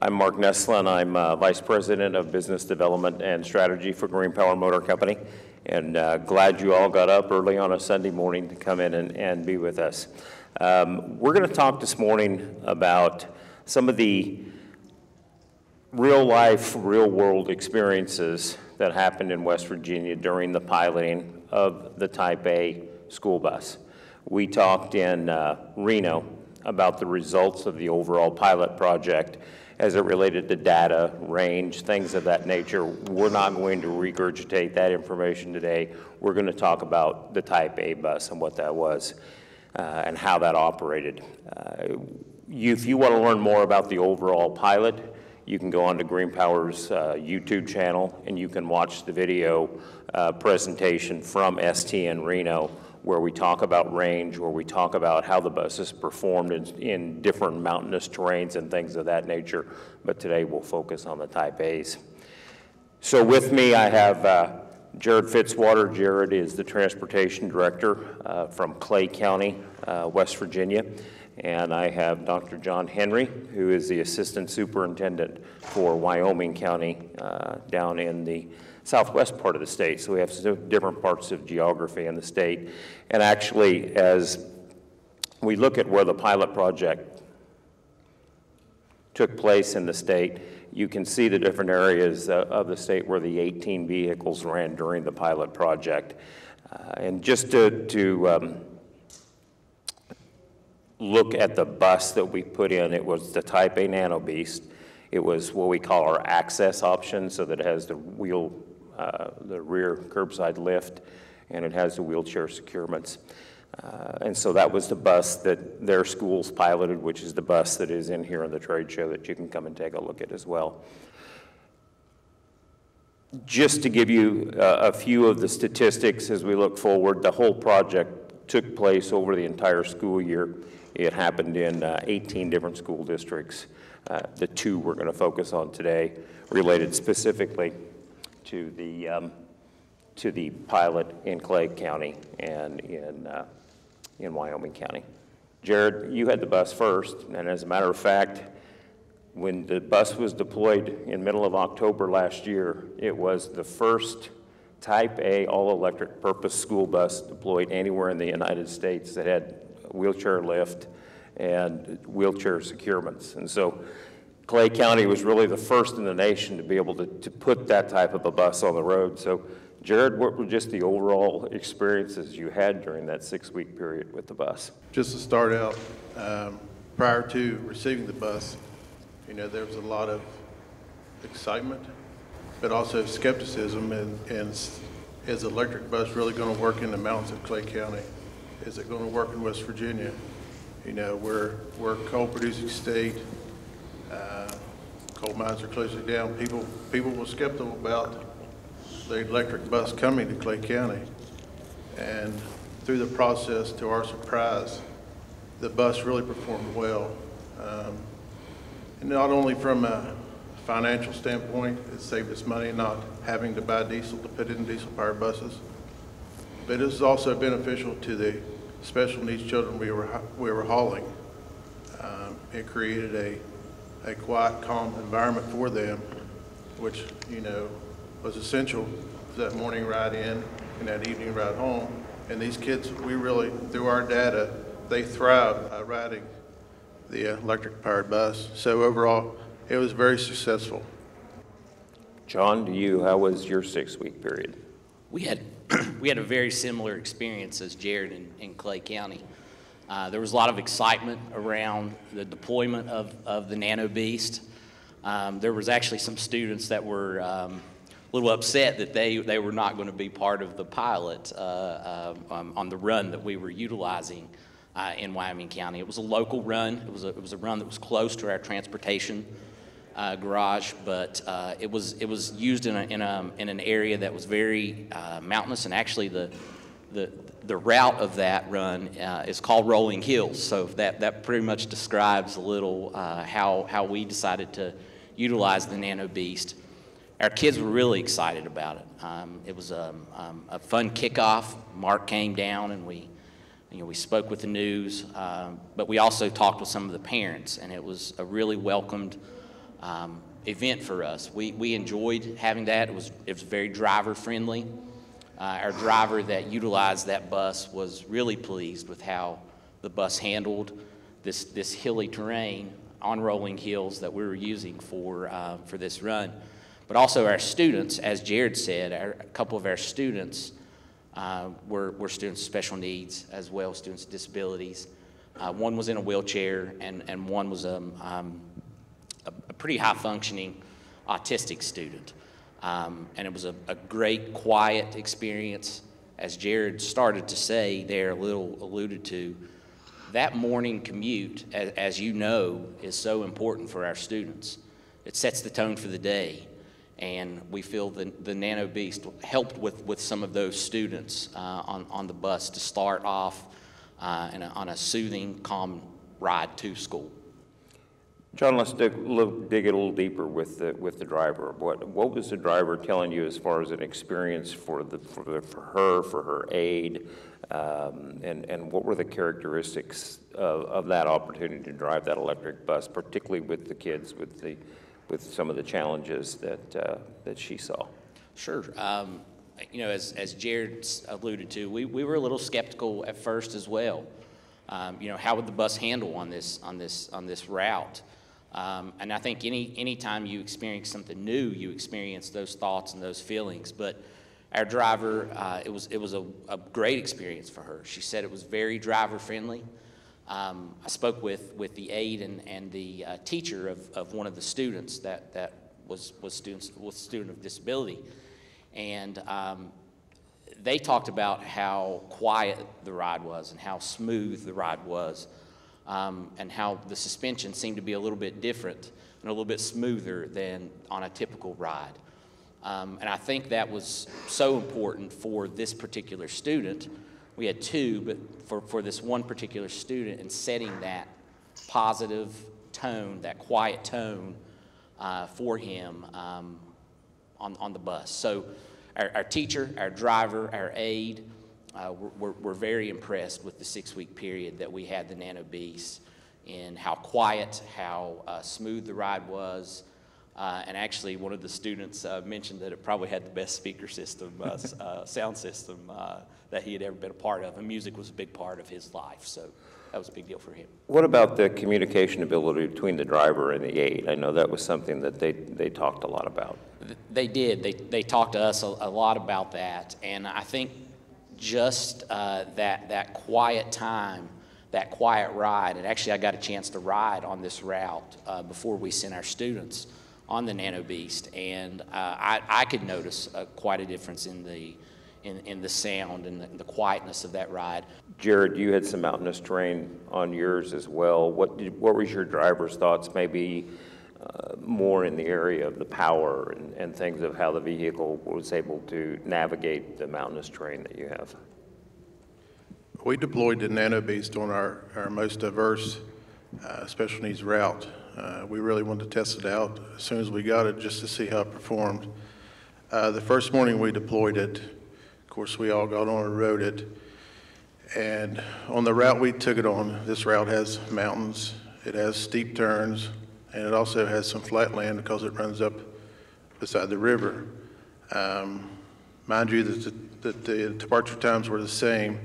I'm Mark Neslin. I'm Vice President of Business Development and Strategy for GreenPower Motor Company, and glad you all got up early on a Sunday morning to come in and be with us. We're going to talk this morning about some of the real-life, real-world experiences that happened in West Virginia during the piloting of the Type A school bus. We talked in Reno about the results of the overall pilot project as it related to data, range, things of that nature. We're not going to regurgitate that information today. We're going to talk about the Type A bus and what that was and how that operated. If you want to learn more about the overall pilot, you can go onto GreenPower's YouTube channel and you can watch the video presentation from ST in Reno, where we talk about range, where we talk about how the buses performed in different mountainous terrains and things of that nature. But today we'll focus on the Type A's. So with me I have Jared Fitzwater. Jared is the Transportation Director from Clay County, West Virginia. And I have Dr. John Henry, who is the Assistant Superintendent for Wyoming County down in the southwest part of the state. So we have some different parts of geography in the state. And actually, as we look at where the pilot project took place in the state, you can see the different areas of the state where the 18 vehicles ran during the pilot project. And just to look at the bus that we put in, it was the Type A Nano BEAST. It was what we call our access option, so that it has the wheel, the rear curbside lift, and it has the wheelchair securements. And so that was the bus that their schools piloted, which is the bus that is in here in the trade show that you can come and take a look at as well. Just to give you a few of the statistics as we look forward, the whole project took place over the entire school year. It happened in 18 different school districts. The two we're going to focus on today related specifically to the pilot in Clay County and in Wyoming County. Jared, you had the bus first, and as a matter of fact, when the bus was deployed in middle of October last year, it was the first Type A all-electric purpose school bus deployed anywhere in the United States that had wheelchair lift and wheelchair securements. And so Clay County was really the first in the nation to be able to put that type of a bus on the road. So Jared, what were just the overall experiences you had during that 6-week period with the bus? Just to start out, prior to receiving the bus, you know, there was a lot of excitement, but also skepticism, and is the electric bus really going to work in the mountains of Clay County? Is it going to work in West Virginia? You know, we're a coal-producing state. Coal mines are closing down. People were skeptical about the electric bus coming to Clay County. And through the process, to our surprise, the bus really performed well. And not only from a financial standpoint, it saved us money not having to buy diesel to put in diesel-powered buses, but it was also beneficial to the special needs children we were hauling. It created a quiet, calm environment for them, which, you know, was essential for that morning ride in and that evening ride home. And these kids, we really, through our data, they thrived riding the electric-powered bus. So overall, it was very successful. John, how was your 6-week period? We had a very similar experience as Jared in Clay County. There was a lot of excitement around the deployment of the Nano BEAST. There was actually some students that were a little upset that they were not going to be part of the pilot on the run that we were utilizing in Wyoming County. It was a local run. It was a run that was close to our transportation garage, but it was used in an area that was very mountainous, and actually the route of that run is called Rolling Hills. So that pretty much describes a little how we decided to utilize the Nano BEAST. Our kids were really excited about it. It was a fun kickoff. Mark came down and we spoke with the news, but we also talked with some of the parents, and it was a really welcomed event for us. We enjoyed having that. It was very driver friendly. Our driver that utilized that bus was really pleased with how the bus handled this hilly terrain on rolling hills that we were using for this run. But also our students, as Jared said, a couple of our students were students with special needs as well, students with disabilities. One was in a wheelchair, and one was a pretty high-functioning autistic student. And it was a great, quiet experience. As Jared started to say there, a little alluded to, that morning commute, as you know, is so important for our students. It sets the tone for the day. And we feel the Nano BEAST helped with some of those students on the bus to start off on a soothing, calm ride to school. John, let's dig it a little deeper with the driver. What was the driver telling you as far as an experience for her aide, and what were the characteristics of that opportunity to drive that electric bus, particularly with the kids, with some of the challenges that she saw? Sure. You know, as Jared alluded to, we were a little skeptical at first as well. You know, how would the bus handle on this route? And I think any time you experience something new, you experience those thoughts and those feelings. But our driver, it was a great experience for her. She said it was very driver friendly. I spoke with the aide and the teacher of one of the students that was a student of disability, and they talked about how quiet the ride was and how smooth the ride was, and how the suspension seemed to be a little bit different and a little bit smoother than on a typical ride. And I think that was so important for this particular student. We had two, but for this one particular student, and setting that positive tone, that quiet tone for him on the bus. So our teacher, our driver, our aide, were very impressed with the 6-week period that we had the Nano BEAST, and how quiet, how smooth the ride was. And actually, one of the students mentioned that it probably had the best speaker system, sound system that he had ever been a part of. And music was a big part of his life, so that was a big deal for him. What about the communication ability between the driver and the aide? I know that was something that they talked a lot about. They did. They talked to us a lot about that. And I think just that quiet time, that quiet ride, and actually I got a chance to ride on this route before we sent our students on the Nano BEAST, and I could notice quite a difference in the sound and the quietness of that ride. Jared, you had some mountainous terrain on yours as well. What was your driver's thoughts, maybe more in the area of the power and things of how the vehicle was able to navigate the mountainous terrain that you have? We deployed the Nano BEAST on our most diverse special needs route. We really wanted to test it out as soon as we got it, just to see how it performed. The first morning we deployed it, of course, we all got on and rode it. And on the route we took it on, this route has mountains, it has steep turns, and it also has some flat land because it runs up beside the river. Mind you that the departure times were the same,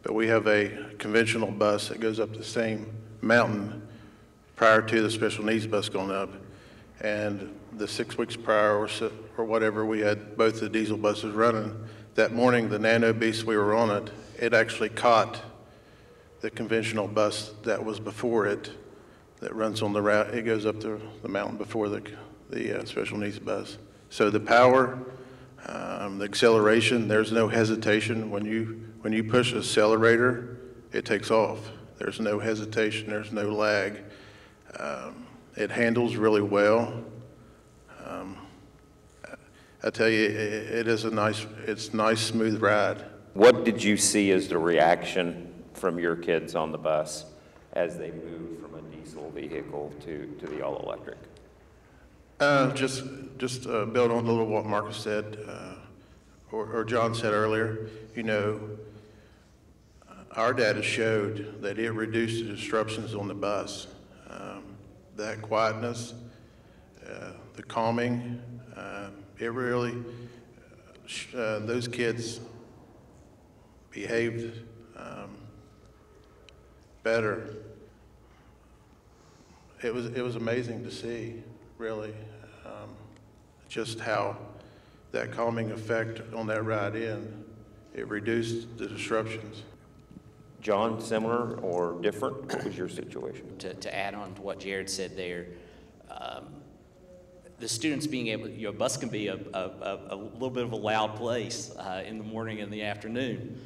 but we have a conventional bus that goes up the same mountain prior to the special needs bus going up. And the 6 weeks prior or whatever, we had both the diesel buses running. That morning, the Nano BEAST, we were on it, it actually caught the conventional bus that was before it, that runs on the route. It goes up the mountain before the special needs bus. So the power, the acceleration, there's no hesitation. When you push the accelerator, it takes off. There's no hesitation, there's no lag. It handles really well. I tell you, it's a nice, smooth ride. What did you see as the reaction from your kids on the bus as they moved from a diesel vehicle to the all-electric? Just build on a little what Marcus said, or John said earlier. You know, our data showed that it reduced the disruptions on the bus. That quietness, the calming, it really, those kids behaved better. It was amazing to see, really, just how that calming effect on that ride in, it reduced the disruptions. John, similar or different? What was your situation? To add on to what Jared said there, the students being able, a bus can be a little bit of a loud place in the morning and the afternoon.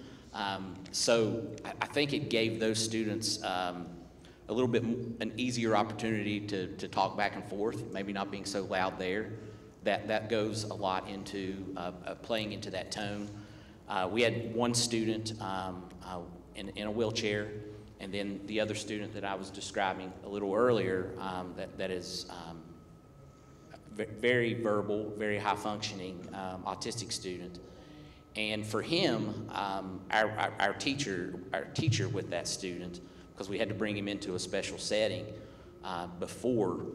So I think it gave those students a little bit an easier opportunity to talk back and forth, maybe not being so loud there. That goes a lot into playing into that tone. We had one student in a wheelchair, and then the other student that I was describing a little earlier that is very verbal, very high functioning autistic student. And for him, our teacher with that student, because we had to bring him into a special setting before,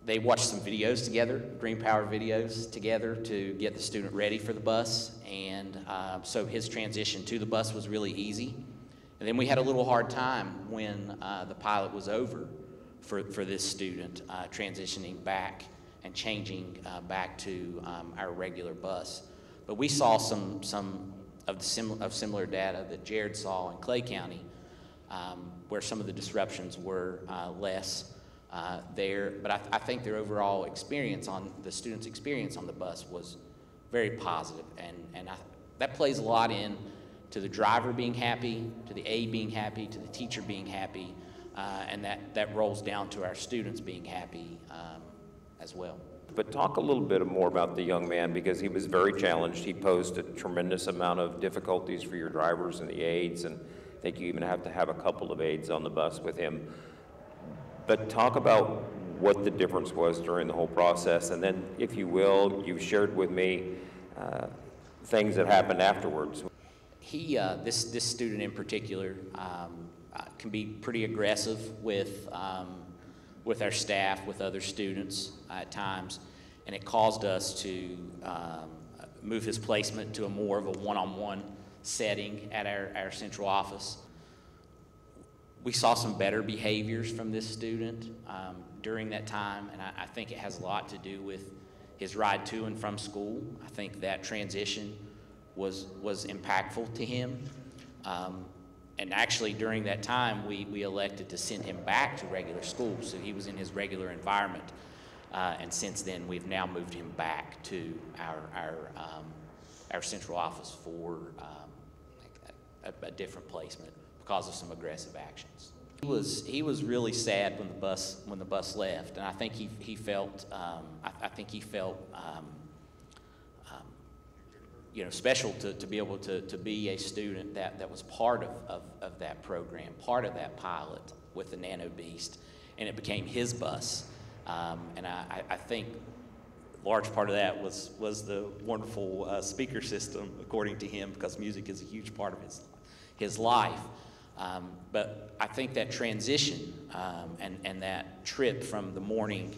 they watched some videos together, GreenPower videos together, to get the student ready for the bus. And so his transition to the bus was really easy. And then we had a little hard time when the pilot was over for this student transitioning back and changing back to our regular bus. But we saw some of similar data that Jared saw in Clay County, where some of the disruptions were less there. But I think their overall experience the students' experience on the bus was very positive, and that plays a lot in to the driver being happy, to the aide being happy, to the teacher being happy, and that rolls down to our students being happy as well. But talk a little bit more about the young man, because he was very challenged. He posed a tremendous amount of difficulties for your drivers and the aides, and I think you even have to have a couple of aides on the bus with him. But talk about what the difference was during the whole process, and then, if you will, you shared with me things that happened afterwards. This student in particular can be pretty aggressive with our staff, with other students at times, and it caused us to move his placement to more of a one-on-one setting at our central office. We saw some better behaviors from this student during that time, and I think it has a lot to do with his ride to and from school. I think that transition was impactful to him. And actually, during that time, we elected to send him back to regular school, so he was in his regular environment. And since then, we've now moved him back to our central office for a different placement because of some aggressive actions. He was really sad when the bus left, and I think he felt special to be able to be a student that was part of that program, part of that pilot with the Nano BEAST, and it became his bus. And I think a large part of that was the wonderful speaker system, according to him, because music is a huge part of his life. But I think that transition and that trip from the morning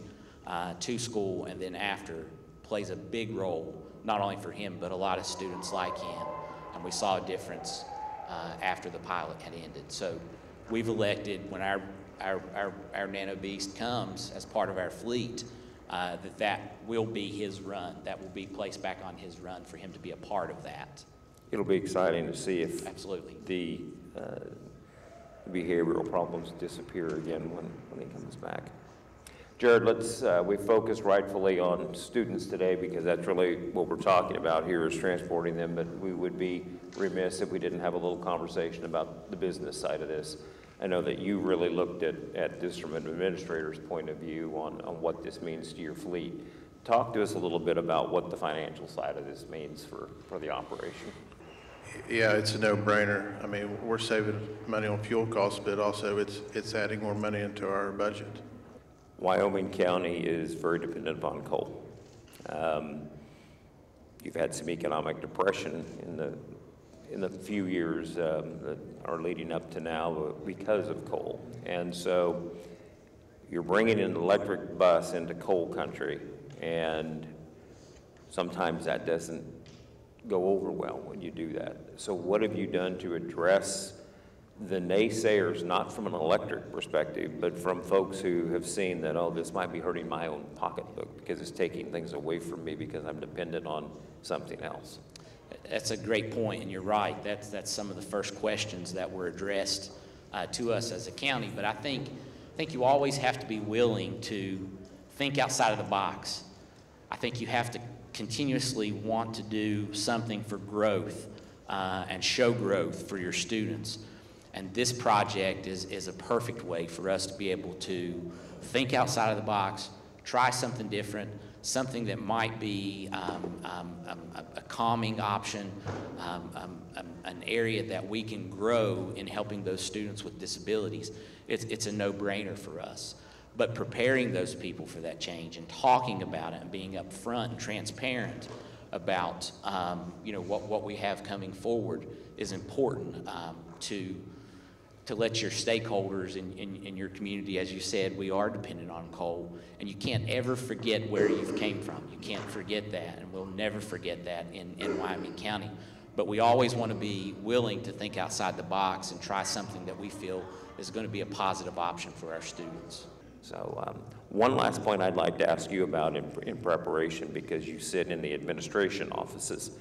to school and then after plays a big role, not only for him, but a lot of students like him. And we saw a difference after the pilot had ended. So we've elected, when our Nano BEAST comes as part of our fleet, that will be his run. That will be placed back on his run for him to be a part of that. It'll be exciting to see if absolutely the behavioral problems disappear again when he comes back. Jared, we focus rightfully on students today because that's really what we're talking about here, is transporting them, but we would be remiss if we didn't have a little conversation about the business side of this. I know that you really looked at this from an administrator's point of view on what this means to your fleet. Talk to us a little bit about what the financial side of this means for the operation. Yeah, it's a no-brainer. I mean, we're saving money on fuel costs, but also it's adding more money into our budget. Wyoming County is very dependent upon coal. You've had some economic depression in the few years that are leading up to now because of coal. And so you're bringing an electric bus into coal country, and sometimes that doesn't go over well when you do that. So what have you done to address the naysayers, not from an electric perspective, but from folks who have seen that, oh, this might be hurting my own pocketbook because it's taking things away from me because I'm dependent on something else? That's a great point, and you're right. That's some of the first questions that were addressed to us as a county. But I think you always have to be willing to think outside of the box. I think you have to continuously want to do something for growth and show growth for your students. And this project is a perfect way for us to be able to think outside of the box, try something different, something that might be a calming option, an area that we can grow in helping those students with disabilities. It's a no-brainer for us. But preparing those people for that change and talking about it and being upfront and transparent about what we have coming forward is important to let your stakeholders in your community, as you said, we are dependent on coal, and you can't ever forget where you've came from. You can't forget that, and we'll never forget that in Wyoming County. But we always want to be willing to think outside the box and try something that we feel is going to be a positive option for our students. So one last point I'd like to ask you about in preparation, because you sit in the administration offices.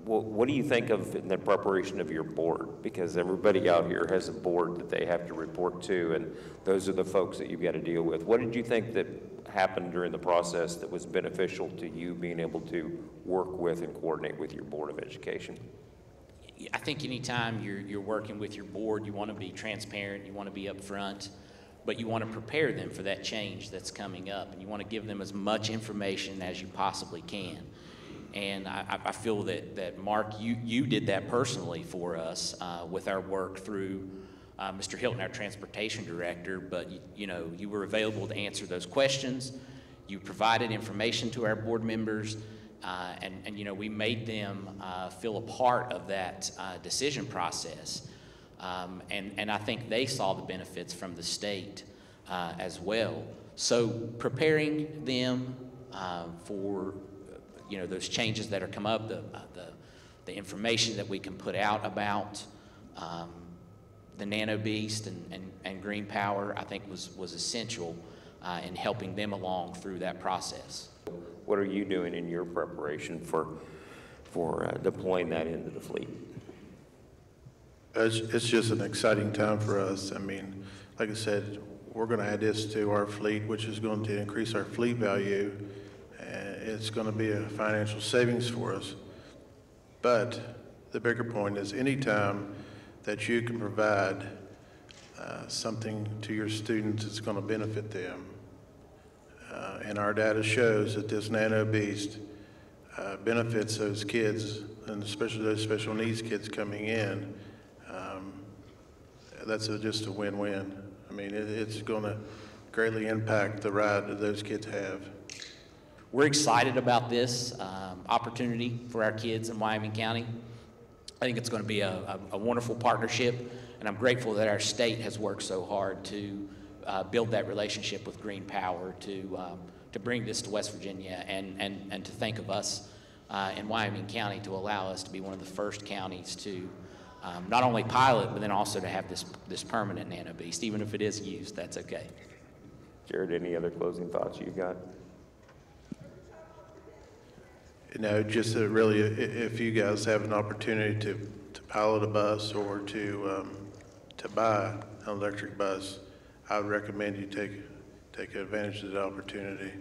What do you think of in the preparation of your board? Because everybody out here has a board that they have to report to, and those are the folks that you've got to deal with. What did you think that happened during the process that was beneficial to you being able to work with and coordinate with your Board of Education? I think anytime you're working with your board, you want to be transparent, you want to be upfront, but you want to prepare them for that change that's coming up, and you want to give them as much information as you possibly can. And I feel that Mark, you did that personally for us with our work through Mr. Hilton, our transportation director, but you were available to answer those questions. You provided information to our board members, and we made them feel a part of that decision process. And I think they saw the benefits from the state as well. So preparing them for those changes that are come up, the information that we can put out about the Nano BEAST and GreenPower, I think was essential in helping them along through that process. What are you doing in your preparation for deploying that into the fleet? It's just an exciting time for us. I mean, like I said, we're going to add this to our fleet, which is going to increase our fleet value. It's going to be a financial savings for us. But the bigger point is any time that you can provide something to your students that's going to benefit them. And our data shows that this Nano BEAST benefits those kids, and especially those special needs kids coming in. That's just a win-win. I mean, it's going to greatly impact the ride that those kids have. We're excited about this opportunity for our kids in Wyoming County. I think it's going to be a wonderful partnership, and I'm grateful that our state has worked so hard to build that relationship with GreenPower to bring this to West Virginia and to think of us in Wyoming County to allow us to be one of the first counties to not only pilot, but then also to have this permanent Nano BEAST. Even if it is used, that's okay. Jared, any other closing thoughts you got? Just really, if you guys have an opportunity to pilot a bus or to buy an electric bus, I would recommend you take advantage of the opportunity.